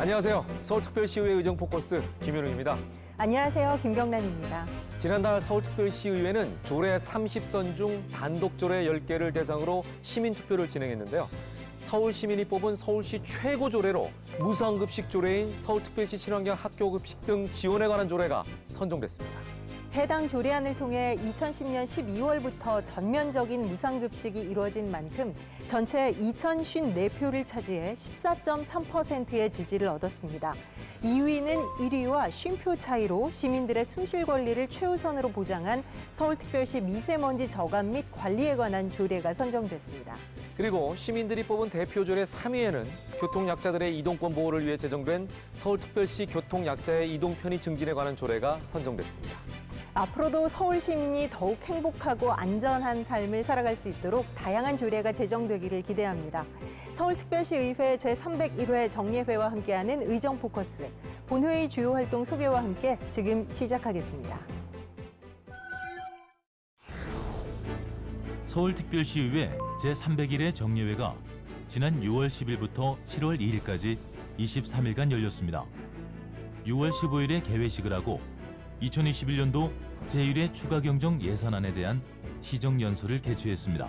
안녕하세요. 서울특별시의회 의정포커스 김현웅입니다. 안녕하세요. 김경란입니다. 지난달 서울특별시의회는 조례 30선 중 단독 조례 10개를 대상으로 시민투표를 진행했는데요. 서울 시민이 뽑은 서울시 최고 조례로 무상급식 조례인 서울특별시 친환경 학교급식 등 지원에 관한 조례가 선정됐습니다. 해당 조례안을 통해 2010년 12월부터 전면적인 무상급식이 이루어진 만큼 전체 2,054표를 차지해 14.3%의 지지를 얻었습니다. 2위는 1위와 50표 차이로 시민들의 숨쉴 권리를 최우선으로 보장한 서울특별시 미세먼지 저감 및 관리에 관한 조례가 선정됐습니다. 그리고 시민들이 뽑은 대표 조례 3위에는 교통약자들의 이동권 보호를 위해 제정된 서울특별시 교통약자의 이동 편의 증진에 관한 조례가 선정됐습니다. 앞으로도 서울 시민이 더욱 행복하고 안전한 삶을 살아갈 수 있도록 다양한 조례가 제정되기를 기대합니다. 서울특별시의회 제301회 정례회와 함께하는 의정포커스, 본회의 주요 활동 소개와 함께 지금 시작하겠습니다. 서울특별시의회 제301회 정례회가 지난 6월 10일부터 7월 2일까지 23일간 열렸습니다. 6월 15일에 개회식을 하고 2021년도 제1회 추가경정 예산안에 대한 시정연설을 개최했습니다.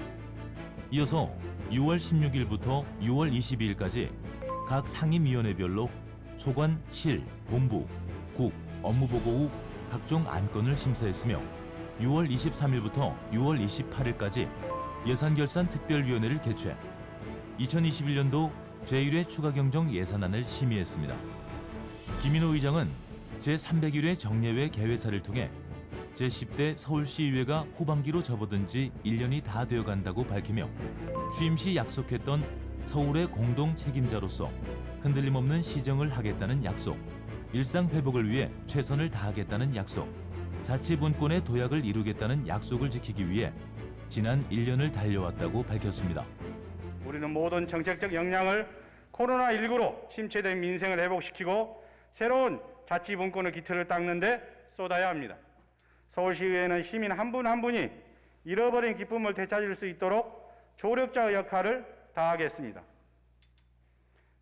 이어서 6월 16일부터 6월 22일까지 각 상임위원회별로 소관, 실, 본부, 국, 업무보고 후 각종 안건을 심사했으며 6월 23일부터 6월 28일까지 예산결산특별위원회를 개최 2021년도 제1회 추가경정 예산안을 심의했습니다. 김인호 의장은 제301회 정례회 개회사를 통해 제10대 서울시의회가 후반기로 접어든 지 1년이 다 되어간다고 밝히며 취임 시 약속했던 서울의 공동 책임자로서 흔들림 없는 시정을 하겠다는 약속, 일상 회복을 위해 최선을 다하겠다는 약속, 자치분권의 도약을 이루겠다는 약속을 지키기 위해 지난 1년을 달려왔다고 밝혔습니다. 우리는 모든 정책적 역량을 코로나19로 침체된 민생을 회복시키고 새로운 자치분권의 기틀을 닦는 데 쏟아야 합니다. 서울시의회는 시민 한 분 한 분이 잃어버린 기쁨을 되찾을 수 있도록 조력자의 역할을 다하겠습니다.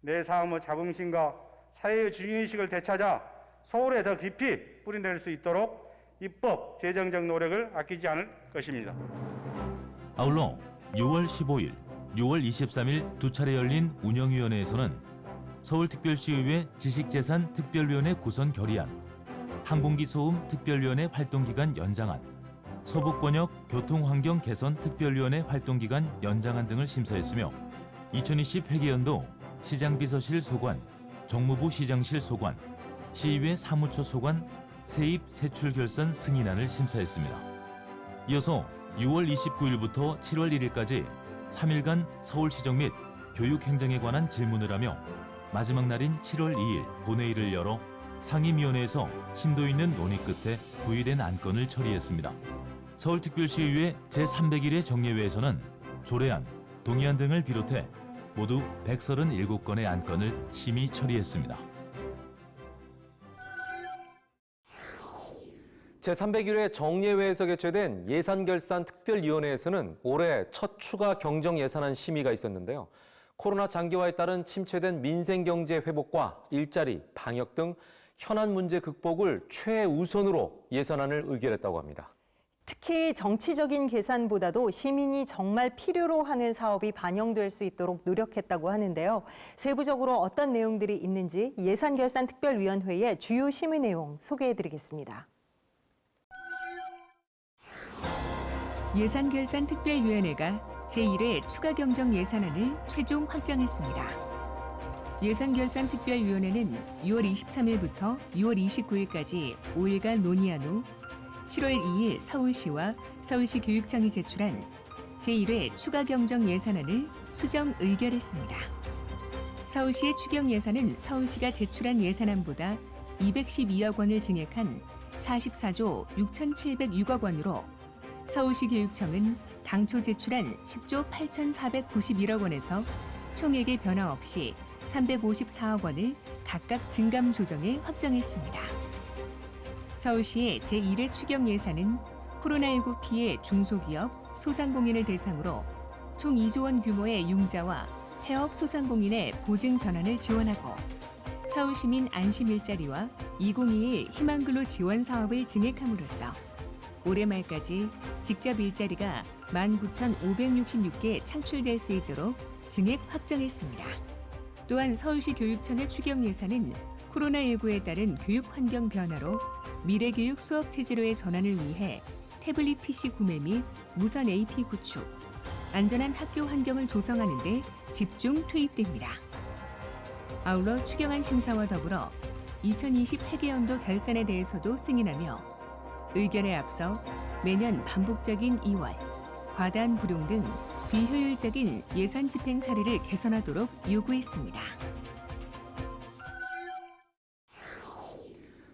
내 삶의 자긍심과 사회의 주인의식을 되찾아 서울에 더 깊이 뿌리낼 수 있도록 입법, 재정적 노력을 아끼지 않을 것입니다. 아울러 6월 15일, 6월 23일 두 차례 열린 운영위원회에서는 서울특별시의회 지식재산 특별위원회 구성 결의안, 항공기 소음 특별위원회 활동기간 연장안, 서북권역 교통환경 개선 특별위원회 활동기간 연장안 등을 심사했으며 2020 회계연도 시장비서실 소관, 정무부 시장실 소관, 시의회 사무처 소관 세입 세출 결산 승인안을 심사했습니다. 이어서 6월 29일부터 7월 1일까지 3일간 서울시정 및 교육행정에 관한 질문을 하며 마지막 날인 7월 2일 본회의를 열어 상임위원회에서 심도 있는 논의 끝에 부의된 안건을 처리했습니다. 서울특별시의회 제301회 정례회에서는 조례안, 동의안 등을 비롯해 모두 137건의 안건을 심의 처리했습니다. 제301회 정례회에서 개최된 예산결산특별위원회에서는 올해 첫 추가 경정 예산안 심의가 있었는데요. 코로나 장기화에 따른 침체된 민생경제 회복과 일자리, 방역 등 현안 문제 극복을 최우선으로 예산안을 의결했다고 합니다. 특히 정치적인 계산보다도 시민이 정말 필요로 하는 사업이 반영될 수 있도록 노력했다고 하는데요. 세부적으로 어떤 내용들이 있는지 예산결산특별위원회의 주요 심의 내용 소개해드리겠습니다. 예산결산특별위원회가 제1회 추가경정 예산안을 최종 확정했습니다. 예산결산특별위원회는 6월 23일부터 6월 29일까지 5일간 논의한 후 7월 2일 서울시와 서울시 교육청이 제출한 제1회 추가경정 예산안을 수정 의결했습니다. 서울시의 추경 예산은 서울시가 제출한 예산안보다 212억 원을 증액한 44조 6,706억 원으로 서울시 교육청은 당초 제출한 10조 8,491억 원에서 총액의 변화 없이 354억 원을 각각 증감 조정해 확정했습니다. 서울시의 제1회 추경 예산은 코로나19 피해 중소기업, 소상공인을 대상으로 총 2조 원 규모의 융자와 폐업 소상공인의 보증 전환을 지원하고 서울시민 안심 일자리와 2021 희망근로 지원 사업을 진행함으로써 올해 말까지 직접 일자리가 19,566개 창출될 수 있도록 증액 확정했습니다. 또한 서울시 교육청의 추경 예산은 코로나19에 따른 교육 환경 변화로 미래교육 수업 체제로의 전환을 위해 태블릿 PC 구매 및 무선 AP 구축, 안전한 학교 환경을 조성하는 데 집중 투입됩니다. 아울러 추경안 심사와 더불어 2020 회계연도 결산에 대해서도 승인하며 의결에 앞서 매년 반복적인 2월, 과다한 불용 등 비효율적인 예산 집행 사례를 개선하도록 요구했습니다.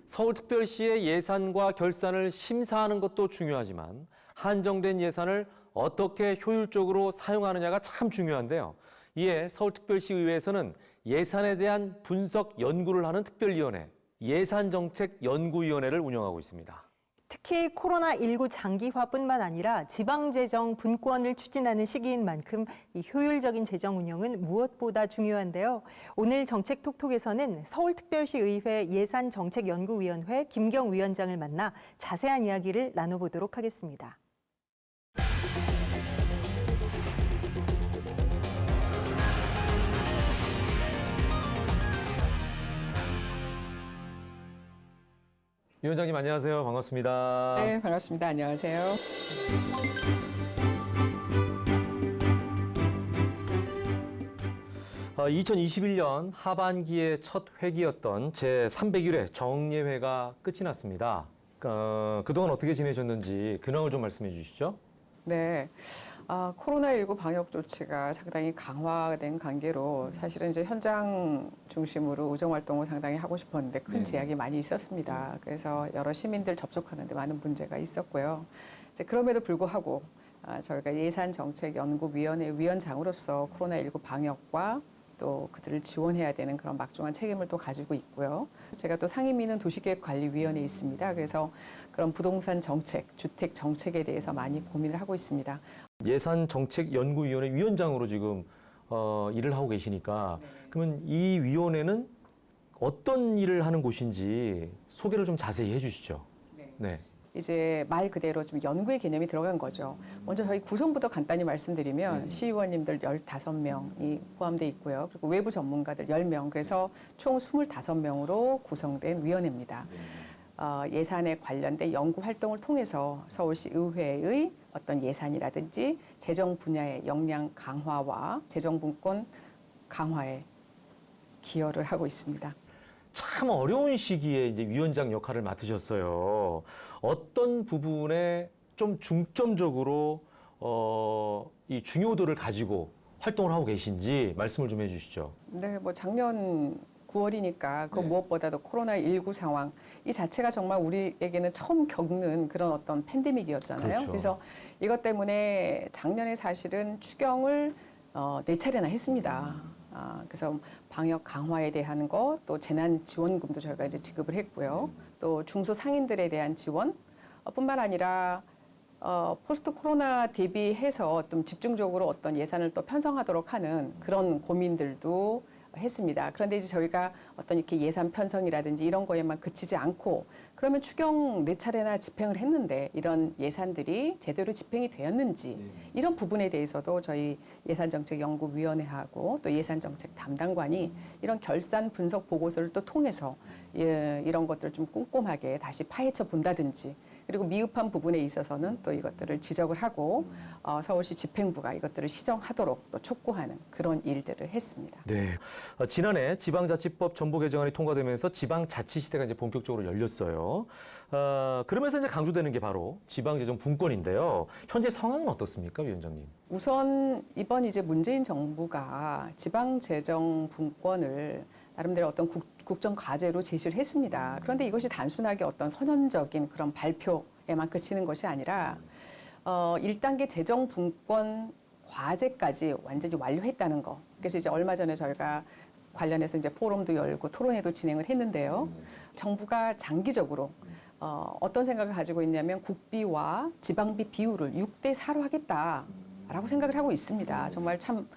서울특별시의 예산과 결산을 심사하는 것도 중요하지만 한정된 예산을 어떻게 효율적으로 사용하느냐가 참 중요한데요. 이에 서울특별시의회에서는 예산에 대한 분석 연구를 하는 특별위원회, 예산정책연구위원회를 운영하고 있습니다. 특히 코로나19 장기화뿐만 아니라 지방재정 분권을 추진하는 시기인 만큼 이 효율적인 재정 운영은 무엇보다 중요한데요. 오늘 정책톡톡에서는 서울특별시의회 예산정책연구위원회 김경 위원장을 만나 자세한 이야기를 나눠보도록 하겠습니다. 위원장님 안녕하세요. 반갑습니다. 네, 반갑습니다. 안녕하세요. 어, 2021년 하반기의 첫 회기였던 제301회 정례회가 끝이 났습니다. 그동안 어떻게 지내셨는지 근황을 좀 말씀해 주시죠. 네. 코로나19 방역 조치가 상당히 강화된 관계로 사실은 이제 현장 중심으로 의정 활동을 상당히 하고 싶었는데 큰 제약이 많이 있었습니다. 그래서 여러 시민들 접촉하는데 많은 문제가 있었고요. 이제 그럼에도 불구하고 저희가 예산정책연구위원회 위원장으로서 코로나19 방역과 또 그들을 지원해야 되는 그런 막중한 책임을 또 가지고 있고요. 제가 또 상임위는 도시계획관리위원회에 있습니다. 그래서 그런 부동산 정책, 주택 정책에 대해서 많이 고민을 하고 있습니다. 예산정책연구위원회 위원장으로 지금 일을 하고 계시니까 그러면 이 위원회는 어떤 일을 하는 곳인지 소개를 좀 자세히 해주시죠. 네. 이제 말 그대로 좀 연구의 개념이 들어간 거죠. 먼저 저희 구성부터 간단히 말씀드리면 시의원님들 15명이 포함되어 있고요. 그리고 외부 전문가들 10명, 그래서 총 25명으로 구성된 위원회입니다. 예산에 관련된 연구 활동을 통해서 서울시 의회의 어떤 예산이라든지 재정 분야의 역량 강화와 재정 분권 강화에 기여를 하고 있습니다. 참 어려운 시기에 이제 위원장 역할을 맡으셨어요. 어떤 부분에 좀 중점적으로 이 중요도를 가지고 활동을 하고 계신지 말씀을 좀 해주시죠. 네, 뭐 작년 9월이니까 그 무엇보다도 코로나19 상황 이 자체가 정말 우리에게는 처음 겪는 그런 어떤 팬데믹이었잖아요. 그렇죠. 그래서 이것 때문에 작년에 사실은 추경을 4차례나 했습니다. 그래서 방역 강화에 대한 것, 또 재난 지원금도 저희가 이제 지급을 했고요. 또 중소상인들에 대한 지원 뿐만 아니라 포스트 코로나 대비해서 좀 집중적으로 어떤 예산을 또 편성하도록 하는 그런 고민들도 했습니다. 그런데 이제 저희가 어떤 이렇게 예산 편성이라든지 이런 거에만 그치지 않고 그러면 추경 4차례나 집행을 했는데 이런 예산들이 제대로 집행이 되었는지 이런 부분에 대해서도 저희 예산정책연구위원회하고 또 예산정책 담당관이 이런 결산 분석 보고서를 또 통해서 이런 것들을 좀 꼼꼼하게 다시 파헤쳐 본다든지 그리고 미흡한 부분에 있어서는 또 이것들을 지적을 하고 서울시 집행부가 이것들을 시정하도록 또 촉구하는 그런 일들을 했습니다. 네. 지난해 지방자치법 전부 개정안이 통과되면서 지방자치 시대가 이제 본격적으로 열렸어요. 그러면서 이제 강조되는 게 바로 지방재정 분권인데요. 현재 상황은 어떻습니까, 위원장님? 우선 이번 이제 문재인 정부가 지방재정 분권을 나름대로 어떤 국정 과제로 제시를 했습니다. 그런데 이것이 단순하게 어떤 선언적인 그런 발표에만 그치는 것이 아니라 1단계 재정 분권 과제까지 완전히 완료했다는 거. 그래서 이제 얼마 전에 저희가 관련해서 이제 포럼도 열고 토론회도 진행을 했는데요. 정부가 장기적으로 어떤 생각을 가지고 있냐면 국비와 지방비 비율을 6대 4로 하겠다라고 생각을 하고 있습니다. 정말 참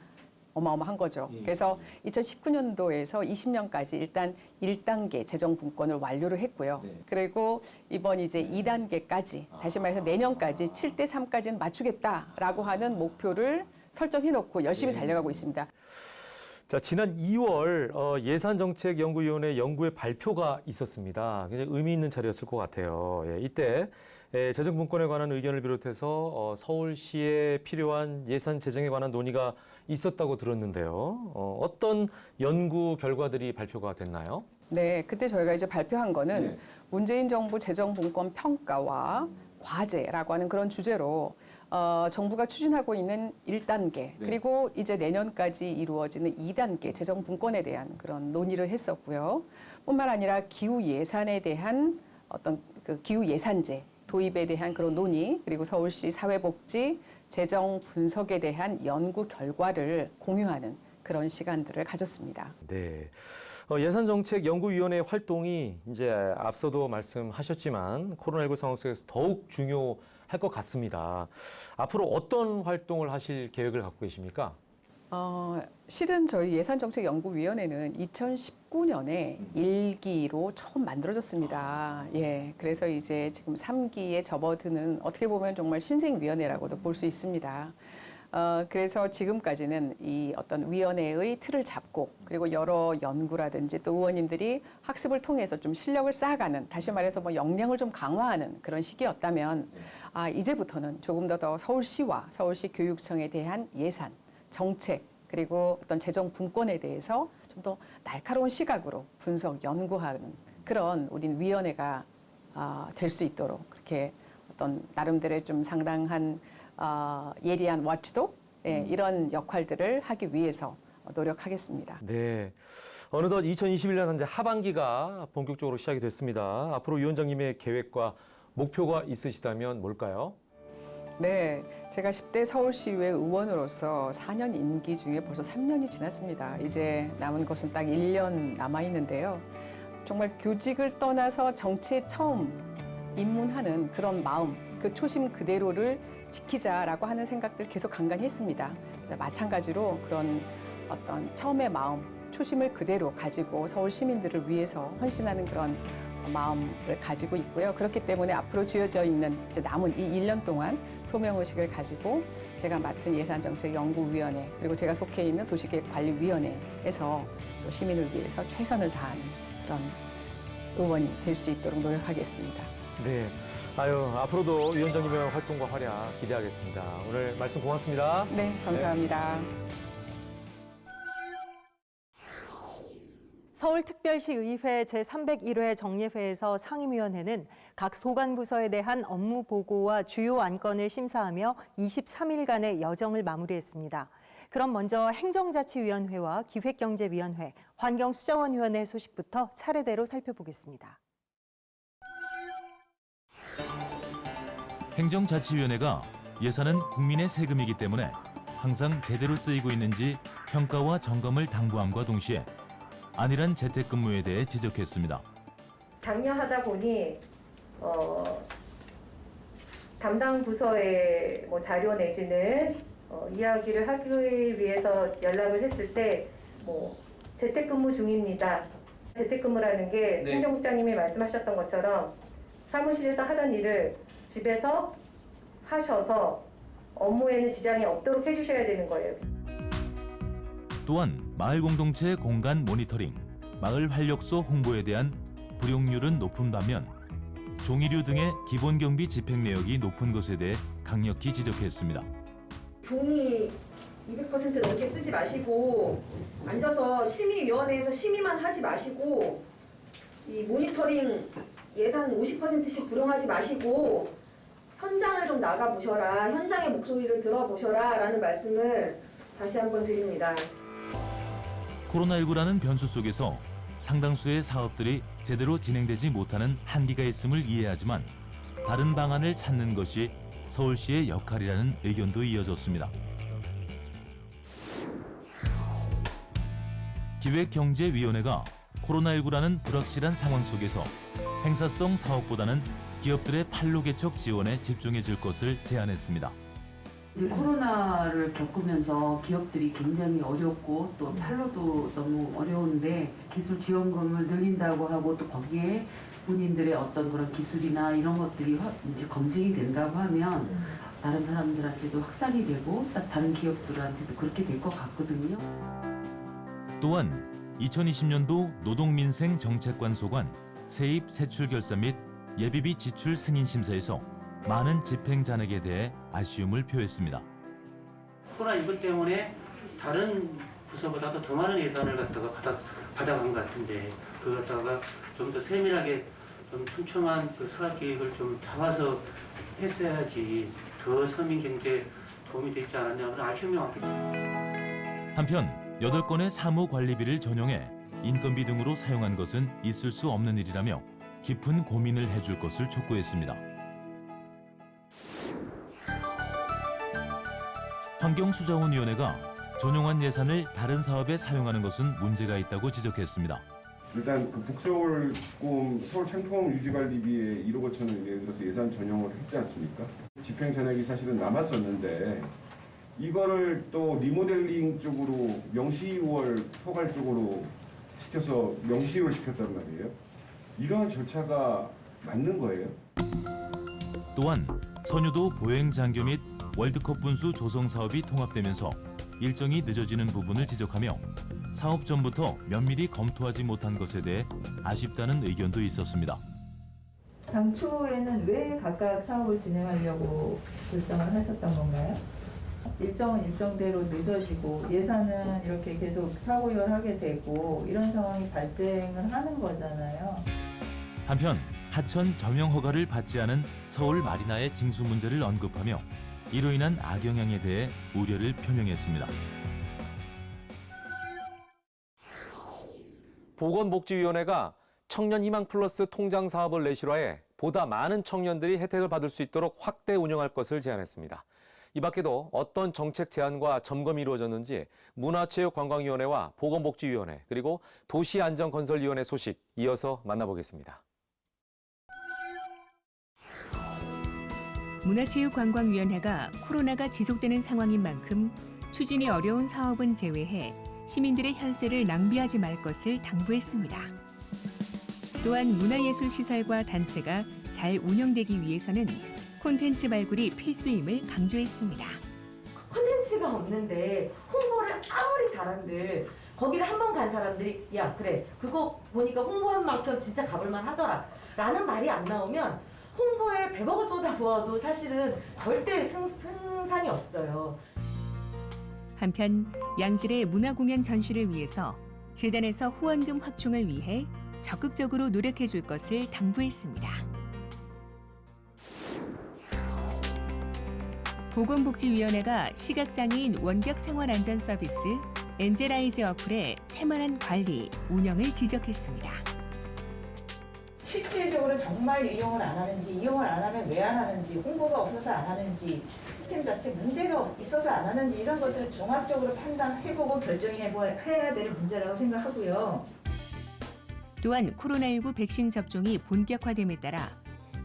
어마어마한 거죠. 그래서 2019년도에서 20년까지 일단 1단계 재정 분권을 완료를 했고요. 그리고 이번 이제 2단계까지 다시 말해서 내년까지 7대 3까지는 맞추겠다라고 하는 목표를 설정해 놓고 열심히 달려가고 있습니다. 자, 지난 2월 예산정책연구위원회 연구의 발표가 있었습니다. 굉장히 의미 있는 자리였을 것 같아요. 예, 이때 재정분권에 관한 의견을 비롯해서 서울시에 필요한 예산 재정에 관한 논의가 있었다고 들었는데요. 어떤 연구 결과들이 발표가 됐나요? 네, 그때 저희가 이제 발표한 거는 문재인 정부 재정분권 평가와 과제라고 하는 그런 주제로 정부가 추진하고 있는 1단계 그리고 이제 내년까지 이루어지는 2단계 재정 분권에 대한 그런 논의를 했었고요. 뿐만 아니라 기후 예산에 대한 어떤 그 기후 예산제 도입에 대한 그런 논의 그리고 서울시 사회복지 재정 분석에 대한 연구 결과를 공유하는 그런 시간들을 가졌습니다. 네. 예산정책연구위원회 활동이 이제 앞서도 말씀하셨지만 코로나19 상황 속에서 더욱 중요할 것 같습니다. 앞으로 어떤 활동을 하실 계획을 갖고 계십니까? 실은 저희 예산정책연구위원회는 2019년에 1기로 처음 만들어졌습니다. 예, 그래서 이제 지금 3기에 접어드는 어떻게 보면 정말 신생위원회라고도 볼 수 있습니다. 그래서 지금까지는 이 어떤 위원회의 틀을 잡고 그리고 여러 연구라든지 또 의원님들이 학습을 통해서 좀 실력을 쌓아가는 다시 말해서 뭐 역량을 좀 강화하는 그런 시기였다면 이제부터는 조금 더 서울시와 서울시 교육청에 대한 예산, 정책 그리고 어떤 재정 분권에 대해서 좀 더 날카로운 시각으로 분석, 연구하는 그런 우린 위원회가 될 수 있도록 그렇게 어떤 나름대로의 좀 상당한 예리한 워치독 이런 역할들을 하기 위해서 노력하겠습니다. 네. 어느덧 2021년 이제 하반기가 본격적으로 시작이 됐습니다. 앞으로 위원장님의 계획과 목표가 있으시다면 뭘까요? 네, 제가 10대 서울시의회 의원으로서 4년 임기 중에 벌써 3년이 지났습니다. 이제 남은 것은 딱 1년 남아 있는데요. 정말 교직을 떠나서 정치에 처음 입문하는 그런 마음, 그 초심 그대로를 지키자라고 하는 생각들 계속 간간히 했습니다. 마찬가지로 그런 어떤 처음의 마음, 초심을 그대로 가지고 서울 시민들을 위해서 헌신하는 그런 마음을 가지고 있고요. 그렇기 때문에 앞으로 주어져 있는 이제 남은 이 1년 동안 소명의식을 가지고 제가 맡은 예산정책연구위원회 그리고 제가 속해 있는 도시계획관리위원회에서 또 시민을 위해서 최선을 다하는 그런 의원이 될 수 있도록 노력하겠습니다. 네. 앞으로도 위원장님의 활동과 활약 기대하겠습니다. 오늘 말씀 고맙습니다. 네, 감사합니다. 서울특별시 의회 제301회 정례회에서 상임위원회는 각 소관부서에 대한 업무 보고와 주요 안건을 심사하며 23일간의 여정을 마무리했습니다. 그럼 먼저 행정자치위원회와 기획경제위원회, 환경수자원위원회 소식부터 차례대로 살펴보겠습니다. 행정자치위원회가 예산은 국민의 세금이기 때문에 항상 제대로 쓰이고 있는지 평가와 점검을 당부함과 동시에 안일한 재택근무에 대해 지적했습니다. 장려하다 보니 담당 부서의 자료 내지는 이야기를 하기 위해서 연락을 했을 때 재택근무 중입니다. 재택근무라는 게 행정국장님이 말씀하셨던 것처럼 사무실에서 하던 일을 집에서 하셔서 업무에는 지장이 없도록 해주셔야 되는 거예요. 또한 마을 공동체 공간 모니터링, 마을 활력소 홍보에 대한 불용률은 높은 반면 종이류 등의 기본 경비 집행 내역이 높은 것에 대해 강력히 지적했습니다. 종이 200% 넘게 쓰지 마시고 앉아서 심의위원회에서 심의만 하지 마시고 이 모니터링 예산 50%씩 불용하지 마시고 현장을 좀 나가보셔라, 현장의 목소리를 들어보셔라 라는 말씀을 다시 한번 드립니다. 코로나19라는 변수 속에서 상당수의 사업들이 제대로 진행되지 못하는 한계가 있음을 이해하지만 다른 방안을 찾는 것이 서울시의 역할이라는 의견도 이어졌습니다. 기획경제위원회가 코로나19라는 불확실한 상황 속에서 행사성 사업보다는 기업들의 판로 개척 지원에 집중해 줄 것을 제안했습니다. 이제 코로나를 겪으면서 기업들이 굉장히 어렵고 또 판로도 너무 어려운데 기술 지원금을 늘린다고 하고 또 거기에 본인들의 어떤 그런 기술이나 이런 것들이 이제 검증이 된다고 하면 다른 사람들한테도 확산이 되고 다른 기업들한테도 그렇게 될 것 같거든요. 또한 2020년도 노동민생정책관 소관 세입 세출 결산 및 예비비 지출 승인 심사에서 많은 집행 잔액에 대해 아쉬움을 표했습니다. 코로나19 때문에 다른 부서보다도 더 많은 예산을 갖다가 받아간 것 같은데 그걸 갖다가 좀 더 세밀하게 좀 촘촘한 그 사업 계획을 좀 잡아서 했어야지 더 서민 경제에 도움이 되지 않았냐 그런 아쉬움이 많겠습니다. 한편 8건의 사무 관리비를 전용해 인건비 등으로 사용한 것은 있을 수 없는 일이라며 깊은 고민을 해줄 것을 촉구했습니다. 환경수자원위원회가 전용한 예산을 다른 사업에 사용하는 것은 문제가 있다고 지적했습니다. 일단 그 북서울꿈 서울 창평 유지관리비에 1억 5천 원 예를 들어서 예산 전용을 했지 않습니까? 집행 잔액이 사실은 남았었는데 이거를 또 리모델링 쪽으로 명시이월 포괄 쪽으로 시켜서 명시이월 시켰단 말이에요. 이러한 절차가 맞는 거예요? 또한 선유도 보행장교 및 월드컵 분수 조성 사업이 통합되면서 일정이 늦어지는 부분을 지적하며 사업 전부터 면밀히 검토하지 못한 것에 대해 아쉽다는 의견도 있었습니다. 당초에는 왜 각각 사업을 진행하려고 결정을 하셨던 건가요? 일정은 일정대로 늦어지고 예산은 이렇게 계속 사고율하게 되고 이런 상황이 발생을 하는 거잖아요. 한편 하천 점용 허가를 받지 않은 서울 마리나의 징수 문제를 언급하며 이로 인한 악영향에 대해 우려를 표명했습니다. 보건복지위원회가 청년희망 플러스 통장 사업을 내실화해 보다 많은 청년들이 혜택을 받을 수 있도록 확대 운영할 것을 제안했습니다. 이 밖에도 어떤 정책 제안과 점검이 이루어졌는지 문화체육관광위원회와 보건복지위원회 그리고 도시안전건설위원회 소식 이어서 만나보겠습니다. 문화체육관광위원회가 코로나가 지속되는 상황인 만큼 추진이 어려운 사업은 제외해 시민들의 혈세를 낭비하지 말 것을 당부했습니다. 또한 문화예술시설과 단체가 잘 운영되기 위해서는 콘텐츠 발굴이 필수임을 강조했습니다. 콘텐츠가 없는데 홍보를 아무리 잘한들 거기를 한 번 간 사람들이 야 그래 그거 보니까 홍보한 만큼 진짜 가볼만 하더라 라는 말이 안 나오면 홍보에 100억을 쏟아부어도 사실은 절대 승산이 없어요. 한편 양질의 문화공연 전시를 위해서 재단에서 후원금 확충을 위해 적극적으로 노력해 줄 것을 당부했습니다. 보건복지위원회가 시각장애인 원격 생활안전 서비스 엔젤아이즈 어플의 태만한 관리, 운영을 지적했습니다. 실질적으로 정말 이용을 안 하는지, 이용을 안 하면 왜 안 하는지, 홍보가 없어서 안 하는지, 시스템 자체 문제가 있어서 안 하는지 이런 것들을 종합적으로 판단해보고 결정해야 될 문제라고 생각하고요. 또한 코로나19 백신 접종이 본격화됨에 따라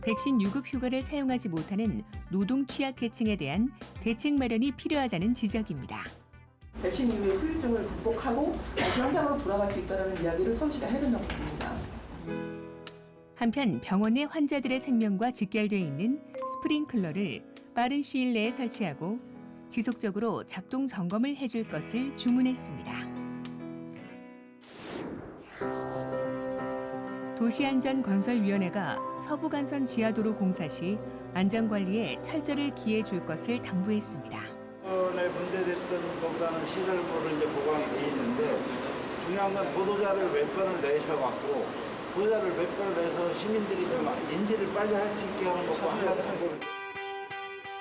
백신 유급 휴가를 사용하지 못하는 노동 취약계층에 대한 대책 마련이 필요하다는 지적입니다. 백신 이후에 후유증을 극복하고 다시 현장으로 돌아갈 수 있다는 이야기를 성실히 해야 된다고 봅니다. 한편 병원 내 환자들의 생명과 직결되어 있는 스프링클러를 빠른 시일 내에 설치하고 지속적으로 작동 점검을 해줄 것을 주문했습니다. 도시안전건설위원회가 서부간선 지하도로 공사 시 안전관리에 철저를 기해 줄 것을 당부했습니다. 이번에 문제됐던 것보다는 시설물을 이제 보강이 돼 있는데 중요한 건 보도자를 몇 번을 내셔갖고 보도자를 몇 번을 내서 시민들이 좀 인지를 빨리 할 수 있게 하는 것과 하나를 참고를.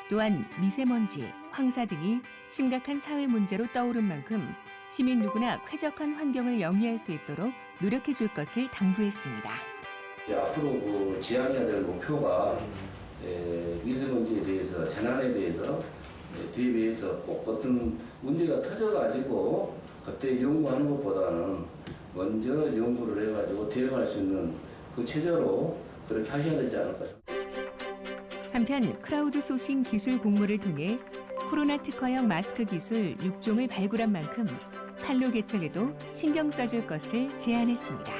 또한 미세먼지, 황사 등이 심각한 사회 문제로 떠오른 만큼 시민 누구나 쾌적한 환경을 영위할 수 있도록 노력해 줄 것을 당부했습니다. 앞으로 그 지향해야 될 목표가 미세먼지에 대해서, 재난에 대해서 대비해서 꼭 어떤 문제가 터져가지고 그때 연구하는 것보다는 먼저 연구를 해가지고 대응할 수 있는 그 체제로 그렇게 하셔야 되지 않을까 싶습니다. 한편 크라우드 소싱 기술 공모를 통해 코로나 특허형 마스크 기술 6종을 발굴한 만큼 판로 개척에도 신경 써줄 것을 제안했습니다.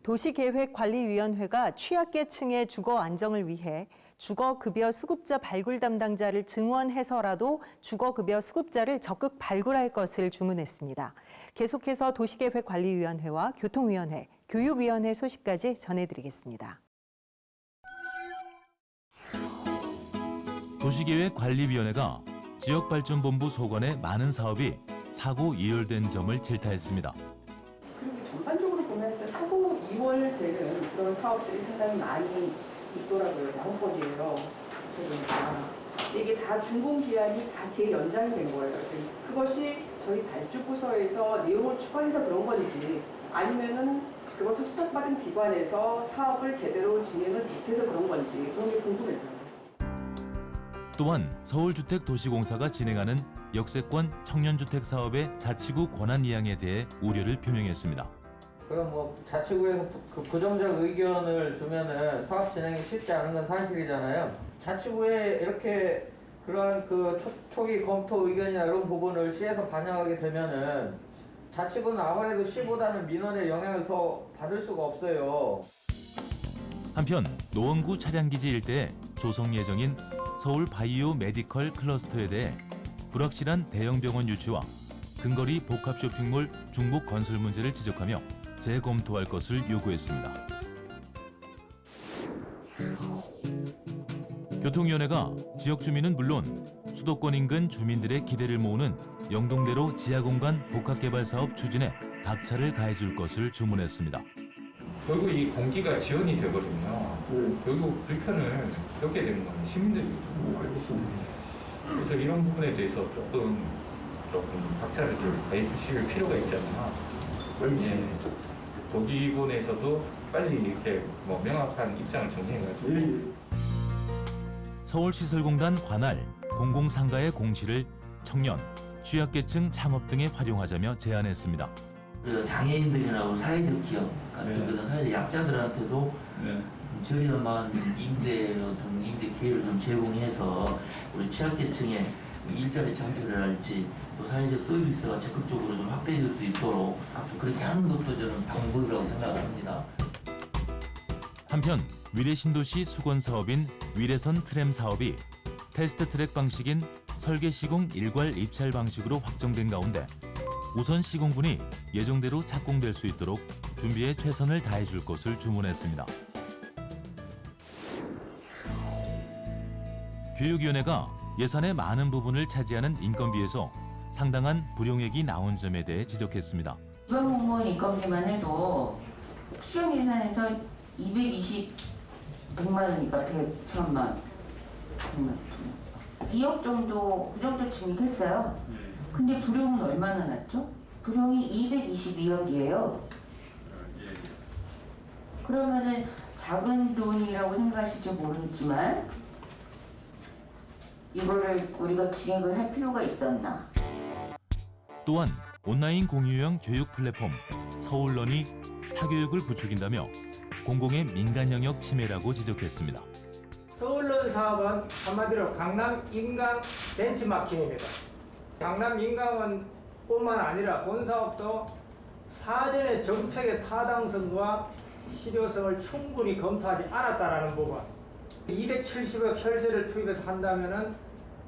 도시계획관리위원회가 취약계층의 주거 안정을 위해 주거급여 수급자 발굴 담당자를 증원해서라도 주거급여 수급자를 적극 발굴할 것을 주문했습니다. 계속해서 도시계획관리위원회와 교통위원회, 교육위원회 소식까지 전해드리겠습니다. 도시계획관리위원회가 지역발전본부 소관의 많은 사업이 사고 이율된 점을 질타했습니다. 그리고 전반적으로 보면 또 사고 이월되는 그런 사업들이 상당히 많이 있더라고요. 9건이에요. 그러니까 이게 다 준공기한이 다 재연장이 된 거예요. 지금 그것이 저희 발주부서에서 내용을 추가해서 그런 건지 아니면은 그것을 수탁받은 기관에서 사업을 제대로 진행을 못해서 그런 건지 그런 게 궁금해서요. 또한 서울주택도시공사가 진행하는 역세권 청년주택 사업의 자치구 권한 이양에 대해 우려를 표명했습니다. 그럼 뭐 자치구에서 그 부정적 의견을 주면은 사업 진행이 쉽지 않은 건 사실이잖아요. 자치구에 이렇게 그러한 그 초기 검토 의견이나 이런 부분을 시에서 반영하게 되면은 자치구는 아무래도 시보다는 민원의 영향을 더 받을 수가 없어요. 한편 노원구 차량기지 일대에 조성 예정인 서울 바이오 메디컬 클러스터에 대해 불확실한 대형 병원 유치와 근거리 복합 쇼핑몰 중복 건설 문제를 지적하며 재검토할 것을 요구했습니다. 교통위원회가 지역 주민은 물론 수도권 인근 주민들의 기대를 모으는 영동대로 지하공간 복합개발 사업 추진에 박차를 가해줄 것을 주문했습니다. 결국 이 공기가 지연이 되거든요. 결국 불편을 겪게 되는 거는 시민들이 그래서 이런 부분에 대해서 조금 박차를 좀 가해주실 필요가 있잖아. 네. 도기본에서도 빨리 이렇게 뭐 명확한 입장을 정해가지고. 서울시설공단 관할 공공상가의 공시를 청년, 취약계층 창업 등에 활용하자며 제안했습니다. 장애인들이나 사회적 기업 같은 그런 사회적 약자들한테도 저렴한 임대 기회를 좀 제공해서 우리 취약계층의 일자리 창출을 할지 또 사회적 서비스가 적극적으로 좀 확대될 수 있도록 그렇게 하는 것도 저는 방법이라고 생각합니다. 한편 위례신도시 수건 사업인 위례선 트램 사업이 패스트 트랙 방식인 설계 시공 일괄 입찰 방식으로 확정된 가운데 우선 시공분이 예정대로 착공될 수 있도록 준비에 최선을 다해줄 것을 주문했습니다. 교육위원회가 예산의 많은 부분을 차지하는 인건비에서 상당한 불용액이 나온 점에 대해 지적했습니다. 지방공무원 인건비만 해도 수령 예산에서 100만 원이니까 100만 2억 정도, 그 정도 증액했어요. 근데 불용은 얼마나 났죠? 불용이 222억이에요. 그러면은 작은 돈이라고 생각하실지 모르겠지만 이거를 우리가 증액을 할 필요가 있었나? 또한 온라인 공유형 교육 플랫폼 서울런이 사교육을 부추긴다며 공공의 민간 영역 침해라고 지적했습니다. 서울런 사업은 한마디로 강남 인강 벤치마킹입니다. 강남 인강은 뿐만 아니라 본 사업도 사전의 정책의 타당성과 실효성을 충분히 검토하지 않았다라는 부분. 270억 혈세를 투입해서 한다면은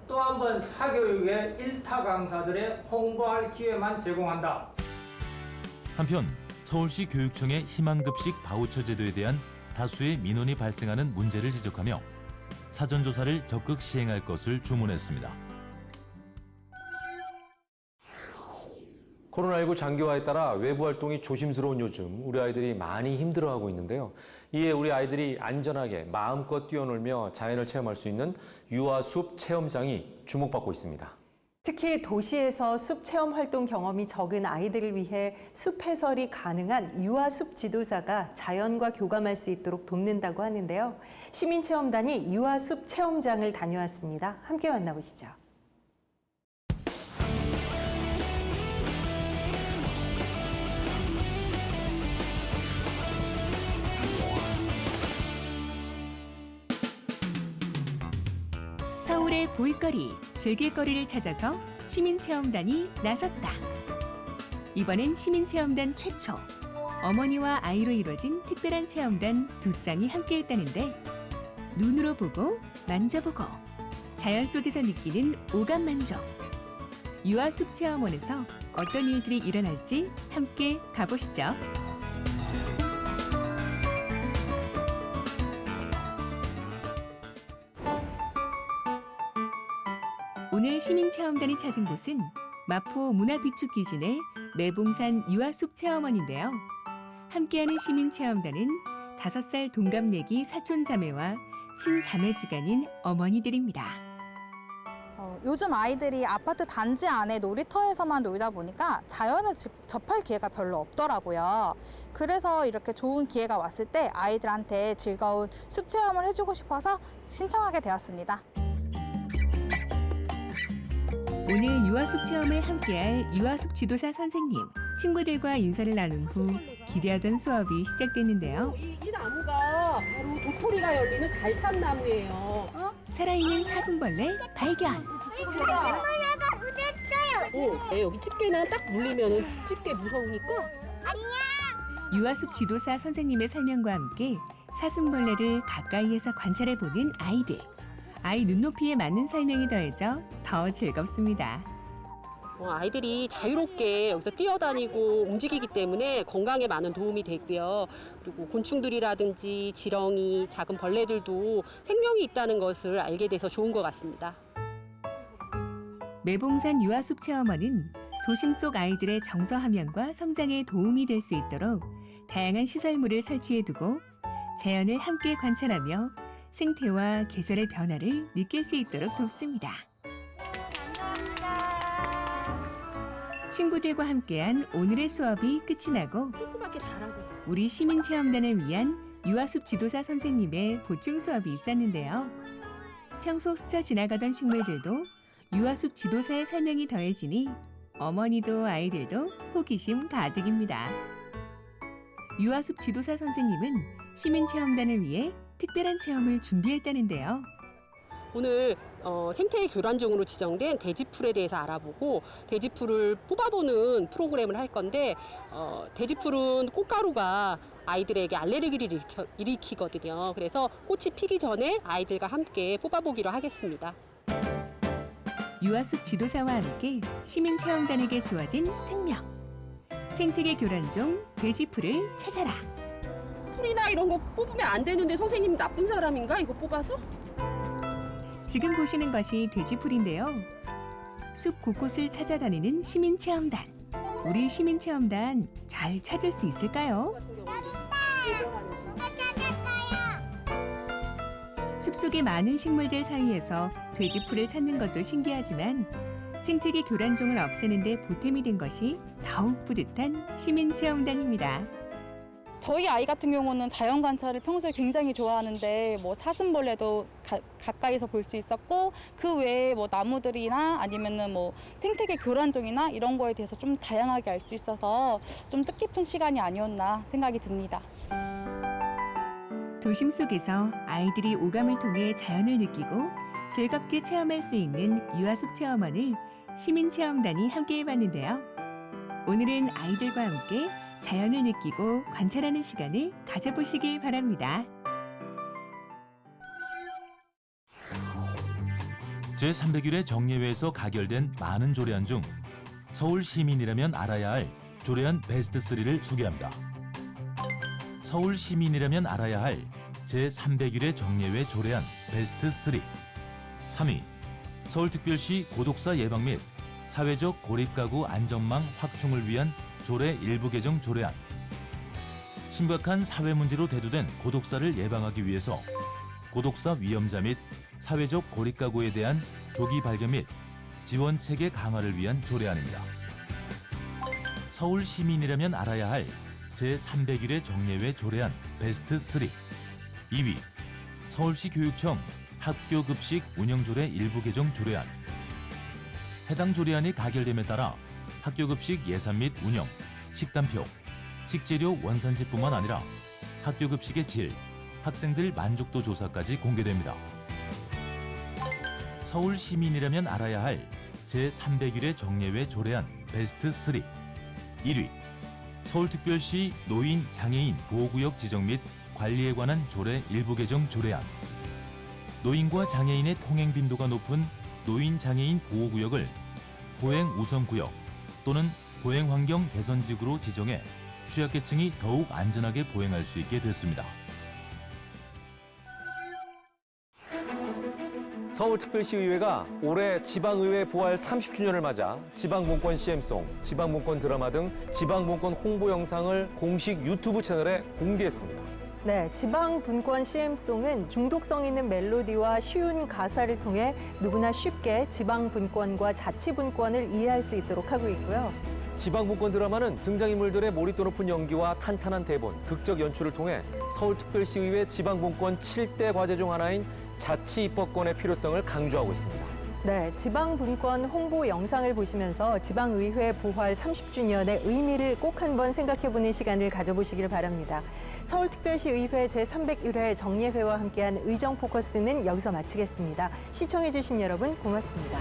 또 한 번 사교육의 일타 강사들의 홍보할 기회만 제공한다. 한편 서울시 교육청의 희망급식 바우처 제도에 대한 다수의 민원이 발생하는 문제를 지적하며 사전조사를 적극 시행할 것을 주문했습니다. 코로나19 장기화에 따라 외부 활동이 조심스러운 요즘 우리 아이들이 많이 힘들어하고 있는데요. 이에 우리 아이들이 안전하게 마음껏 뛰어놀며 자연을 체험할 수 있는 유아숲 체험장이 주목받고 있습니다. 특히 도시에서 숲 체험 활동 경험이 적은 아이들을 위해 숲 해설이 가능한 유아숲 지도사가 자연과 교감할 수 있도록 돕는다고 하는데요. 시민체험단이 유아숲 체험장을 다녀왔습니다. 함께 만나보시죠. 서울의 볼거리, 즐길거리를 찾아서 시민체험단이 나섰다. 이번엔 시민체험단 최초, 어머니와 아이로 이루어진 특별한 체험단 두 쌍이 함께했다는데 눈으로 보고 만져보고 자연 속에서 느끼는 오감 만족. 유아숲 체험원에서 어떤 일들이 일어날지 함께 가보시죠. 오늘 시민체험단이 찾은 곳은 마포 문화비축기진의 매봉산 유아숲 체험원인데요. 함께하는 시민체험단은 5살 동갑내기 사촌자매와 친자매지간인 어머니들입니다. 요즘 아이들이 아파트 단지 안에 놀이터에서만 놀다 보니까 자연을 접할 기회가 별로 없더라고요. 그래서 이렇게 좋은 기회가 왔을 때 아이들한테 즐거운 숲 체험을 해주고 싶어서 신청하게 되었습니다. 오늘 유아숲 체험을 함께할 유아숲 지도사 선생님, 친구들과 인사를 나눈 후 기대하던 수업이 시작됐는데요. 이 나무가 바로 도토리가 열리는 갈참나무예요. 살아있는 사슴벌레 발견. 여기 집게는 딱 물리면 집게 무서우니까. 유아숲 지도사 선생님의 설명과 함께 사슴벌레를 가까이에서 관찰해보는 아이들. 아이 눈높이에 맞는 설명이 더해져 더 즐겁습니다. 아이들이 자유롭게 여기서 뛰어다니고 움직이기 때문에 건강에 많은 도움이 되고요. 그리고 곤충들이라든지 지렁이, 작은 벌레들도 생명이 있다는 것을 알게 돼서 좋은 것 같습니다. 매봉산 유아숲 체험원은 도심 속 아이들의 정서 함양과 성장에 도움이 될 수 있도록 다양한 시설물을 설치해두고 자연을 함께 관찰하며 생태와 계절의 변화를 느낄 수 있도록 돕습니다. 친구들과 함께한 오늘의 수업이 끝이 나고 우리 시민체험단을 위한 유아숲 지도사 선생님의 보충 수업이 있었는데요. 평소 스쳐 지나가던 식물들도 유아숲 지도사의 설명이 더해지니 어머니도 아이들도 호기심 가득입니다. 유아숲 지도사 선생님은 시민체험단을 위해 특별한 체험을 준비했다는데요. 오늘 생태 교란종으로 지정된 돼지풀에 대해서 알아보고 돼지풀을 뽑아보는 프로그램을 할 건데 돼지풀은 꽃가루가 아이들에게 알레르기를 일으키거든요. 그래서 꽃이 피기 전에 아이들과 함께 뽑아보기로 하겠습니다. 유아숲 지도사와 함께 시민체험단에게 주어진 특명. 생태계 교란종 돼지풀을 찾아라. 풀이나 이런 거 뽑으면 안 되는데 선생님 나쁜 사람인가? 이거 뽑아서? 지금 보시는 것이 돼지풀인데요. 숲 곳곳을 찾아다니는 시민체험단. 우리 시민체험단 잘 찾을 수 있을까요? 숲속의 많은 식물들 사이에서 돼지풀을 찾는 것도 신기하지만 생태계 교란종을 없애는 데 보탬이 된 것이 더욱 뿌듯한 시민체험단입니다. 저희 아이 같은 경우는 자연 관찰을 평소에 굉장히 좋아하는데 뭐 사슴벌레도 가까이서 볼 수 있었고 그 외에 뭐 나무들이나 아니면은 뭐 생태계 교란종이나 이런 거에 대해서 좀 다양하게 알 수 있어서 좀 뜻깊은 시간이 아니었나 생각이 듭니다. 도심 속에서 아이들이 오감을 통해 자연을 느끼고 즐겁게 체험할 수 있는 유아숲 체험원을 시민체험단이 함께 해봤는데요. 오늘은 아이들과 함께 자연을 느끼고 관찰하는 시간을 가져보시길 바랍니다. 제300일의 정예회에서 가결된 많은 조례안 중 서울 시민이라면 알아야 할 조례안 베스트 3를 소개합니다. 서울 시민이라면 알아야 할 제300일의 정예회 조례안 베스트 3. 3위, 서울특별시 고독사 예방 및 사회적 고립가구 안전망 확충을 위한 조례 일부 개정 조례안. 심각한 사회 문제로 대두된 고독사를 예방하기 위해서 고독사 위험자 및 사회적 고립가구에 대한 조기 발견 및 지원 체계 강화를 위한 조례안입니다. 서울 시민이라면 알아야 할 제300일의 정예회 조례안 베스트 3. 2위, 서울시 교육청 학교급식 운영조례 일부 개정 조례안. 해당 조례안이 가결됨에 따라 학교급식 예산 및 운영, 식단표, 식재료 원산지뿐만 아니라 학교급식의 질, 학생들 만족도 조사까지 공개됩니다. 서울 시민이라면 알아야 할 제301회 정례회 조례안 베스트 3. 1위. 서울특별시 노인 장애인 보호구역 지정 및 관리에 관한 조례 일부 개정 조례안. 노인과 장애인의 통행 빈도가 높은 노인 장애인 보호구역을 보행 우선구역 또는 보행 환경 개선지구로 지정해 취약계층이 더욱 안전하게 보행할 수 있게 됐습니다. 서울특별시의회가 올해 지방의회 부활 30주년을 맞아 지방본권 CM송, 지방본권 드라마 등 지방본권 홍보 영상을 공식 유튜브 채널에 공개했습니다. 네, 지방분권 CM송은 중독성 있는 멜로디와 쉬운 가사를 통해 누구나 쉽게 지방분권과 자치분권을 이해할 수 있도록 하고 있고요. 지방본권 드라마는 등장인물들의 몰입도 높은 연기와 탄탄한 대본, 극적 연출을 통해 서울특별시의회 지방본권 7대 과제 중 하나인 자치입법권의 필요성을 강조하고 있습니다. 네, 지방분권 홍보 영상을 보시면서 지방의회 부활 30주년의 의미를 꼭 한번 생각해보는 시간을 가져보시길 바랍니다. 서울특별시의회 제301회 정례회와 함께한 의정포커스는 여기서 마치겠습니다. 시청해주신 여러분 고맙습니다.